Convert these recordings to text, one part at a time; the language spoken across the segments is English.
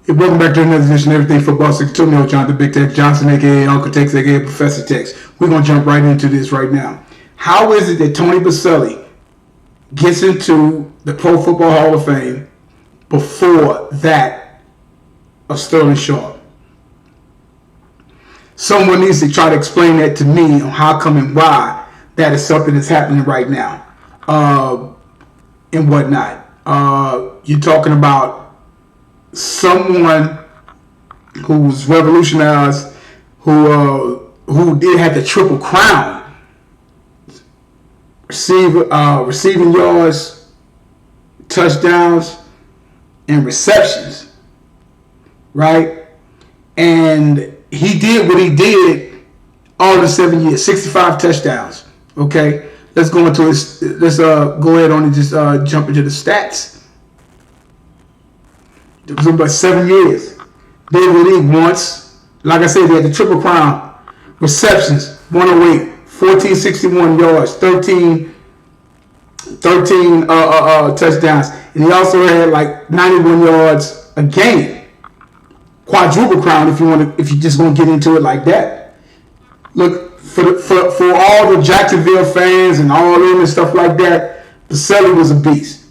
Welcome back to another edition of Everything Football. 62 Jonathan Big Tech Johnson, aka Uncle Tex, aka Professor Tex. We're going to jump right into this right now. How is it that Tony Boselli gets into the Pro Football Hall of Fame before that of Serling Sharpe? Someone needs to try to explain that to me on how come and why that is something that's happening right now and whatnot. You're talking about someone who's revolutionized, who did have the triple crown, receiving yards, touchdowns, and receptions, right? And he did what he did all the 7 years, 65 touchdowns. Okay, let's go into his. Let's go ahead on and just jump into the stats. It was about 7 years. They were in the league once. Like I said, they had the triple crown. Receptions, 108, 1461 yards, 13 touchdowns. And he also had like 91 yards a game. Quadruple crown if you just want to get into it like that. Look, for all the Jacksonville fans and all them and stuff like that, Boselli was a beast.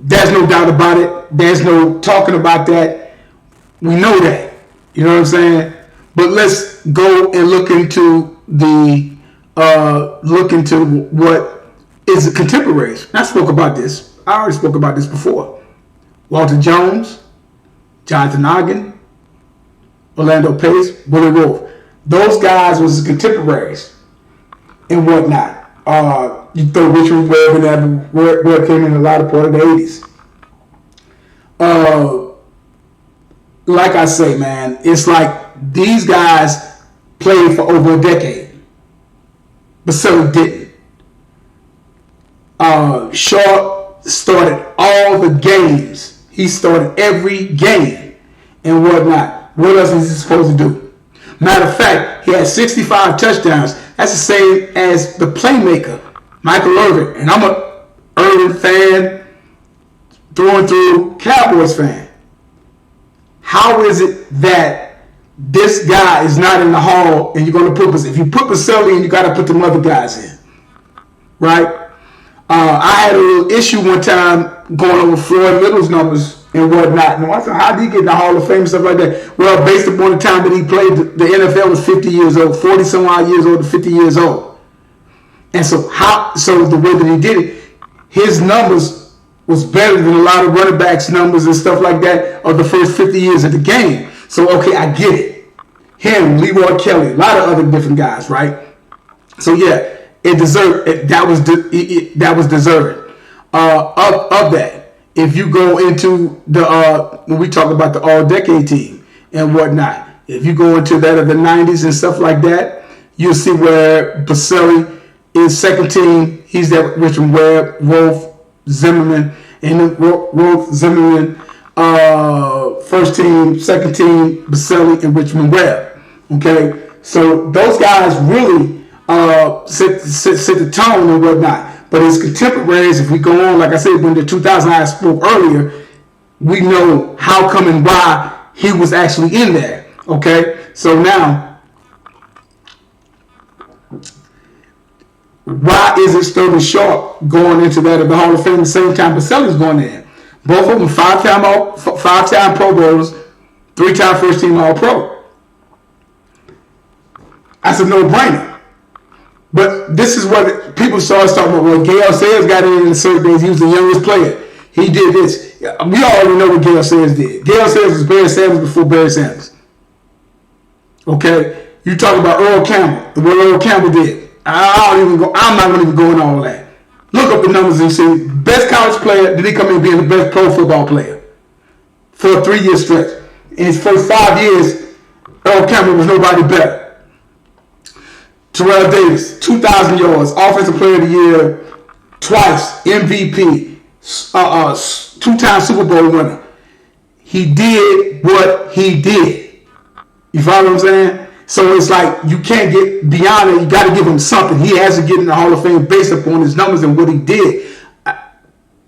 There's no doubt about it. There's no talking about that. We know that. You know what I'm saying? But let's go and look into what is the contemporaries. I spoke about this. I already spoke about this before. Walter Jones, Jonathan Ogden, Orlando Pace, Willie Wolf. Those guys was the contemporaries and whatnot. You throw Richard Webb in that, where came in a lot of part of the 80s. Like I say, man, it's like these guys played for over a decade. Boselli didn't. Sharpe started all the games. He started every game and whatnot. What else is he supposed to do? Matter of fact, he had 65 touchdowns. That's the same as the playmaker, Michael Irvin. And I'm a Irvin fan, through and through, Cowboys fan. How is it that this guy is not in the hall and you're going to put, if you put Boselli in, you got to put them other guys in, right? I had a little issue one time going over Floyd Little's numbers and whatnot. And I said, how did he get in the Hall of Fame and stuff like that? Well, based upon the time that he played, the NFL was 50 years old, 40 some odd years old to 50 years old. And so the way that he did it, his numbers was better than a lot of running backs' numbers and stuff like that of the first 50 years of the game. So, okay, I get it. Him, Leroy Kelly, a lot of other different guys, right? So, yeah, it deserved it. That was deserving of that. If you go into the when we talk about the all-decade team and whatnot, if you go into that of the 90s and stuff like that, you'll see where Boselli is second team. He's there with Richard Webb, Wolf, Zimmerman, and then Wolf, Zimmerman, first team, second team, Boselli, and Richmond Webb. Okay, so those guys really set the tone and whatnot. But his contemporaries, if we go on, like I said, when the 2000 I spoke earlier, we know how come and why he was actually in there. Okay, so now, why is it Serling Sharpe going into that of the Hall of Fame at the same time Boselli's going in? Both of them five-time Pro Bowlers, 3-time first-team All-Pro. That's a no-brainer. But this is what people started talking about. Well, Gale Sayers got in the certain days. He was the youngest player. He did this. We already know what Gale Sayers did. Gale Sayers was Barry Sanders before Barry Sanders. Okay? You talk about Earl Campbell, what Earl Campbell did. I'm not going to even go into all that. Look up the numbers and see. Best college player, did he come in being the best pro football player for a 3-year stretch. In his first 5 years, Earl Campbell was nobody better. Terrell Davis, 2,000 yards, Offensive Player of the Year, twice, MVP, 2-time Super Bowl winner. He did what he did. You follow what I'm saying? So it's like you can't get beyond it. You got to give him something. He has to get in the Hall of Fame based upon his numbers and what he did.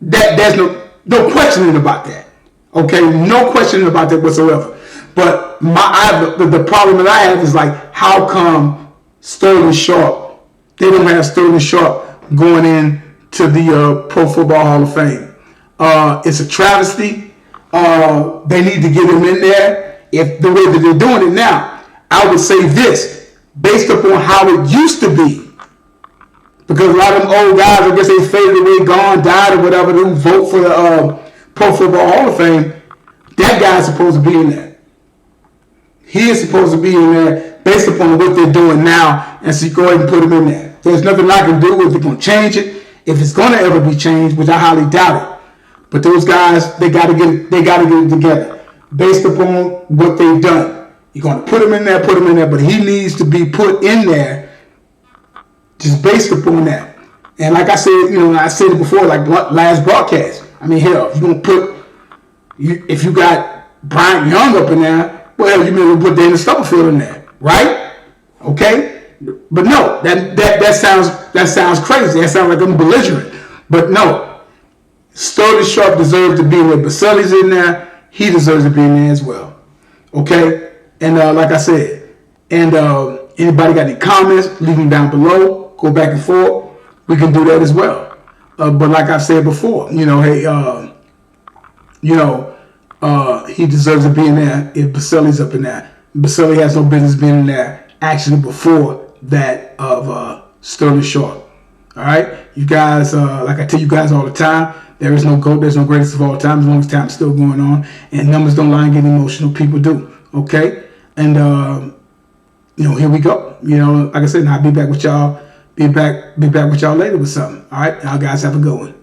There's no questioning about that. Okay, no question about that whatsoever. But the problem that I have is like, how come Serling Sharpe, they don't have Serling Sharpe going in to the Pro Football Hall of Fame? It's a travesty. They need to get him in there. If the way that they're doing it now, I would say this, based upon how it used to be, because a lot of them old guys, I guess they faded away, gone, died, or whatever, they vote for the Pro Football Hall of Fame. That guy's supposed to be in there. He is supposed to be in there based upon what they're doing now, and so you go ahead and put him in there. There's nothing I can do if they're going to change it, if it's going to ever be changed, which I highly doubt it. But those guys, they got to get it together based upon what they've done. You're going to put him in there, but he needs to be put in there just based upon that. And like I said, I said it before, like last broadcast. I mean, hell, if you're going to if you got Bryant Young up in there, well, you may as well put Dana Stubblefield in there, right? Okay? But no, that sounds crazy. That sounds like I'm belligerent. But no, Serling Sharpe deserves to be in there. Boseli's in there. He deserves to be in there as well. Okay? And like I said, and anybody got any comments, leave them down below. Go back and forth. We can do that as well. But like I said before, hey, he deserves to be in there if Boseli's up in there. Boselli has no business being in there actually before that of Serling Sharpe. All right? You guys, like I tell you guys all the time, there is no GOAT, there's no greatest of all time as long as time's still going on. And numbers don't lie and get emotional. People do. Okay? And, here we go. Like I said, I'll be back with y'all. Be back with y'all later with something. All right? Y'all guys have a good one.